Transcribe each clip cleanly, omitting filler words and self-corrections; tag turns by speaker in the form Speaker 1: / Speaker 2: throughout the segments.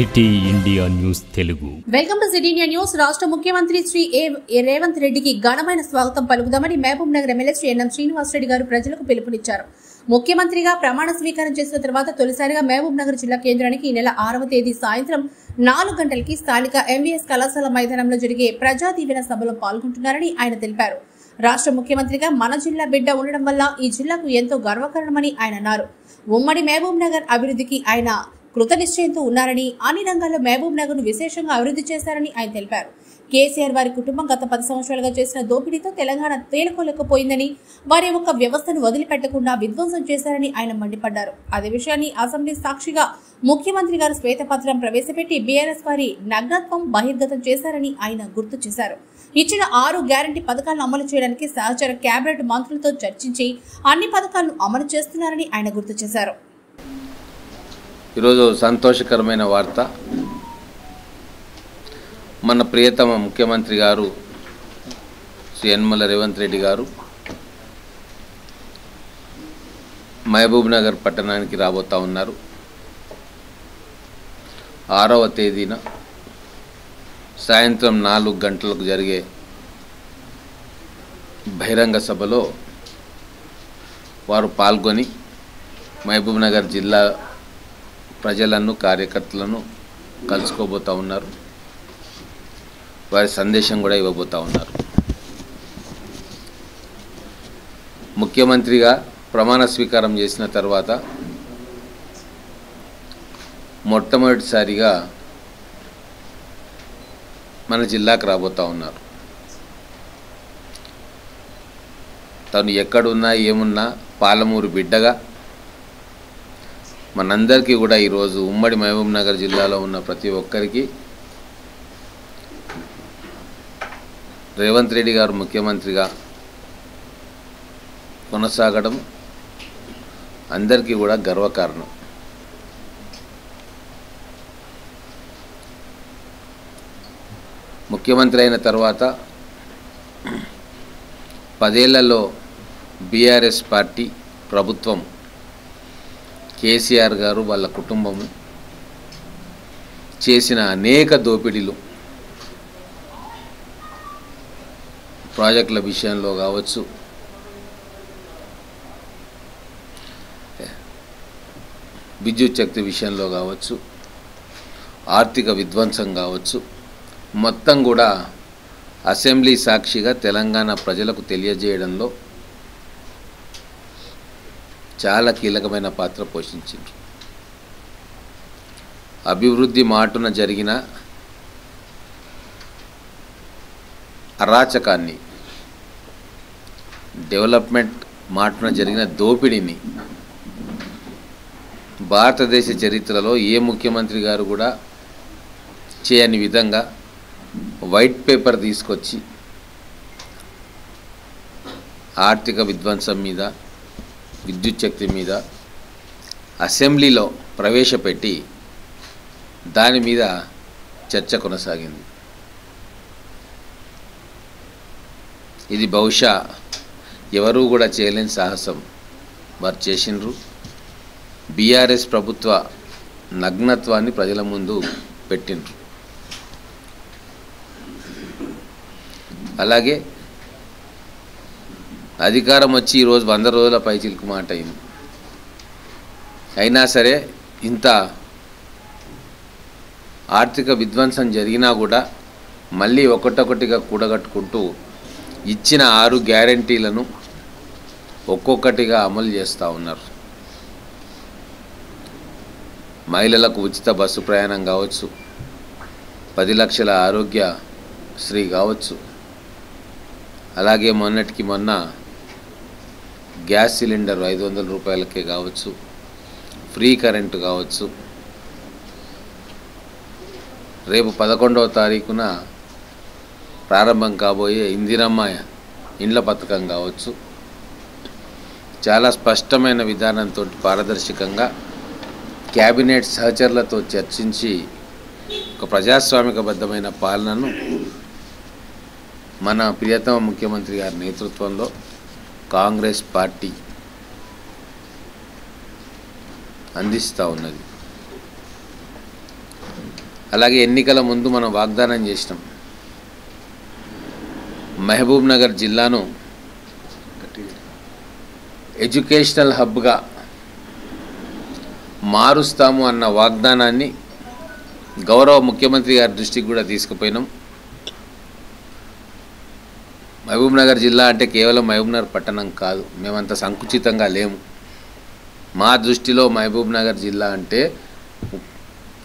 Speaker 1: City India news Telugu.
Speaker 2: Welcome to city India news. రాష్ట్ర ముఖ్యమంత్రి శ్రీ రేవంత్ రెడ్డికి ఘనమైన స్వాగతం పలుకుదామని మహబూబ్ నగర్ ఎమ్మెల్యే శ్రీ ఎన్ఎం శ్రీనివాస్ రెడ్డి గారు ప్రజలకు పిలుపునిచ్చారు. ముఖ్యమంత్రిగా ప్రమాణ స్వీకారం చేసిన తర్వాత తొలిసారిగా మహబూబ్ నగర్ జిల్లా కేంద్రానికి ఈ నెల 6వ తేదీ సాయంత్రం 4 గంటలకి స్థానిక ఎంవీఎస్ కళాశాల మైదానంలో జరిగే ప్రజా దీవెన సభలో పాల్గొంటున్నారని ఆయన తెలిపారు. రాష్ట్ర ముఖ్యమంత్రిగా మన జిల్లా బిడ్డ ఉండడం వల్ల ఈ జిల్లాకు ఎంతో గర్వకారణమని ఆయన అన్నారు. ఉమ్మడి మహబూబ్ నగర్ అభివృద్ధికి ఆయన కృత నిశ్చయంతో ఉన్నారని, అన్ని రంగాల్లో మహబూబ్ నగర్ ను విశేషంగా అభివృద్ధి చేశారని ఆయన తెలిపారు. కేసీఆర్ వారి కుటుంబం గత 10 సంవత్సరాలుగా చేసిన దోపిడీతో తెలంగాణ తేలుకోలేకపోయిందని, వారి ఒక్క వ్యవస్థను వదిలిపెట్టకుండా విధ్వంసం చేశారని ఆయన మండిపడ్డారు. అదే విషయాన్ని అసెంబ్లీ సాక్షిగా ముఖ్యమంత్రి గారు శ్వేతపత్రం ప్రవేశపెట్టి బీఆర్ఎస్ వారి నగ్నత్వం బహిర్గతం చేశారని ఆయన గుర్తు చేశారు. ఇచ్చిన 6 గ్యారంటీ పథకాలను అమలు చేయడానికి సహచర కేబినెట్ మంత్రులతో చర్చించి అన్ని పథకాలను అమలు చేస్తున్నారని ఆయన గుర్తు చేశారు.
Speaker 3: ఈరోజు సంతోషకరమైన వార్త. మన ప్రియతమ ముఖ్యమంత్రి గారు శ్రీ యనమల రేవంత్ రెడ్డి గారు మహబూబ్ నగర్ పట్టణానికి రాబోతా ఉన్నారు. 6వ తేదీన సాయంత్రం 4 గంటలకు జరిగే బహిరంగ సభలో వారు పాల్గొని మహబూబ్ నగర్ జిల్లా ప్రజలను, కార్యకర్తలను కలుసుకోబోతూ ఉన్నారు. వారి సందేశం కూడా ఇవ్వబోతూ ఉన్నారు. ముఖ్యమంత్రిగా ప్రమాణ స్వీకారం చేసిన తర్వాత మొట్టమొదటిసారిగా మన జిల్లాకు రాబోతూ ఉన్నారు. తను ఎక్కడున్నా ఏమున్నా పాలమూరు బిడ్డగా మనందరికీ కూడా ఈరోజు ఉమ్మడి మహబూబ్ నగర్ జిల్లాలో ఉన్న ప్రతి ఒక్కరికి రేవంత్ రెడ్డి గారు ముఖ్యమంత్రిగా కొనసాగడం అందరికీ కూడా గర్వకారణం. ముఖ్యమంత్రి అయిన తర్వాత 10 ఏళ్లలో బీఆర్ఎస్ పార్టీ ప్రభుత్వం, కేసీఆర్ గారు వాళ్ళ కుటుంబము చేసిన అనేక దోపిడీలు, ప్రాజెక్టుల విషయంలో కావచ్చు, విద్యుత్ శక్తి విషయంలో కావచ్చు, ఆర్థిక విధ్వంసం కావచ్చు, మొత్తం కూడా అసెంబ్లీ సాక్షిగా తెలంగాణ ప్రజలకు తెలియజేయడంలో చాలా కీలకమైన పాత్ర పోషించారు. అభివృద్ధి మాటున జరిగిన అరాచకాన్ని, డెవలప్మెంట్ మాటున జరిగిన దోపిడీని భారతదేశ చరిత్రలో ఏ ముఖ్యమంత్రి గారు కూడా చేయని విధంగా వైట్ పేపర్ తీసుకొచ్చి ఆర్థిక విధ్వంసం మీద, విద్యుత్ శక్తి మీద అసెంబ్లీలో ప్రవేశపెట్టి దాని మీద చర్చ కొనసాగింది. ఇది బహుశా ఎవరూ కూడా చేయలేని సాహసం వారు చేసిండ్రు. బీఆర్ఎస్ ప్రభుత్వ నగ్నత్వాన్ని ప్రజల ముందు పెట్టిండ్రు. అలాగే అధికారం వచ్చి ఈరోజు 100 రోజుల పైచిలుకు మాట అయింది. అయినా సరే ఇంత ఆర్థిక విధ్వంసం జరిగినా కూడా మళ్ళీ ఒక్కొక్కటిగా కూడగట్టుకుంటూ ఇచ్చిన 6 గ్యారంటీలను ఒక్కొక్కటిగా అమలు చేస్తూ ఉన్నారు. మహిళలకు ఉచిత బస్సు ప్రయాణం కావచ్చు, 10 లక్షల ఆరోగ్యశ్రీ కావచ్చు, అలాగే మొన్నటికి మొన్న గ్యాస్ సిలిండర్ 500 రూపాయలకే కావచ్చు, ఫ్రీ కరెంటు కావచ్చు, రేపు 11వ తారీఖున ప్రారంభం కాబోయే ఇందిరమ్మ ఇండ్ల పథకం కావచ్చు, చాలా స్పష్టమైన విధానంతో పారదర్శకంగా క్యాబినెట్ సహచరులతో చర్చించి ఒక ప్రజాస్వామికబద్ధమైన పాలనను మన ప్రియతమ ముఖ్యమంత్రి గారి నేతృత్వంలో కాంగ్రెస్ పార్టీ అందిస్తూ ఉన్నది. అలాగే ఎన్నికల ముందు మనం వాగ్దానం చేసినాం, మహబూబ్ నగర్ జిల్లాను ఎడ్యుకేషనల్ హబ్గా మారుస్తాము అన్న వాగ్దానాన్ని గౌరవ ముఖ్యమంత్రి గారి దృష్టికి కూడా తీసుకుపోయినాం. మహబూబ్ నగర్ జిల్లా అంటే కేవలం మహబూబ్ నగర్ పట్టణం కాదు, మేమంత సంకుచితంగా లేము. మా దృష్టిలో మహబూబ్ నగర్ జిల్లా అంటే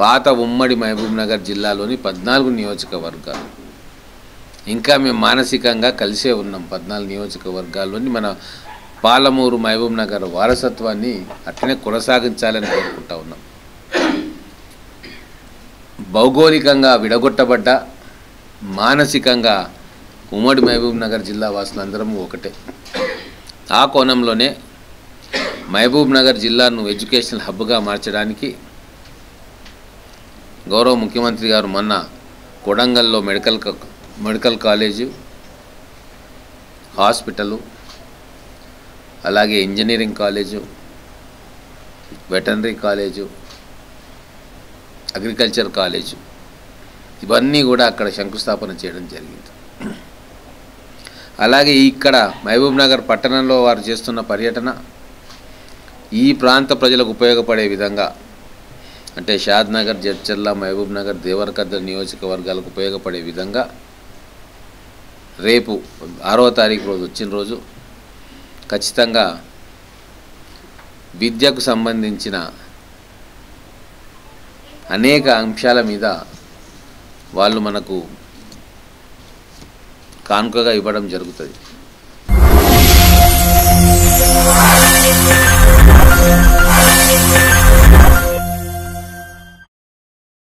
Speaker 3: పాత ఉమ్మడి మహబూబ్ నగర్ జిల్లాలోని 14 నియోజకవర్గాలు. ఇంకా మేము మానసికంగా కలిసే ఉన్నాం. 14 నియోజకవర్గాల్లోని మన పాలమూరు మహబూబ్ నగర్ వారసత్వాన్ని అట్లనే కొనసాగించాలని కోరుకుంటా ఉన్నాం. భౌగోళికంగా విడగొట్టబడ్డ, మానసికంగా ఉమ్మడి మహబూబ్ నగర్ జిల్లా వాసులందరం ఒకటే. ఆ కోణంలోనే మహబూబ్ నగర్ జిల్లాను ఎడ్యుకేషనల్ హబ్గా మార్చడానికి గౌరవ ముఖ్యమంత్రి గారు మొన్న కొడంగల్లో మెడికల్ కాలేజు, హాస్పిటలు, అలాగే engineering college, veterinary college, agriculture college, ఇవన్నీ కూడా అక్కడ శంకుస్థాపన చేయడం జరిగింది. అలాగే ఇక్కడ మహబూబ్ నగర్ పట్టణంలో వారు చేస్తున్న పర్యటన ఈ ప్రాంత ప్రజలకు ఉపయోగపడే విధంగా, అంటే షాద్ నగర్, జడ్చర్ల, మహబూబ్ నగర్, దేవరకద్ర నియోజకవర్గాలకు ఉపయోగపడే విధంగా రేపు 6వ తారీఖు రోజు వచ్చిన రోజు ఖచ్చితంగా విద్యకు సంబంధించిన అనేక అంశాల మీద వాళ్ళు మనకు కానుకగా ఇవ్వడం జరుగుతుంది.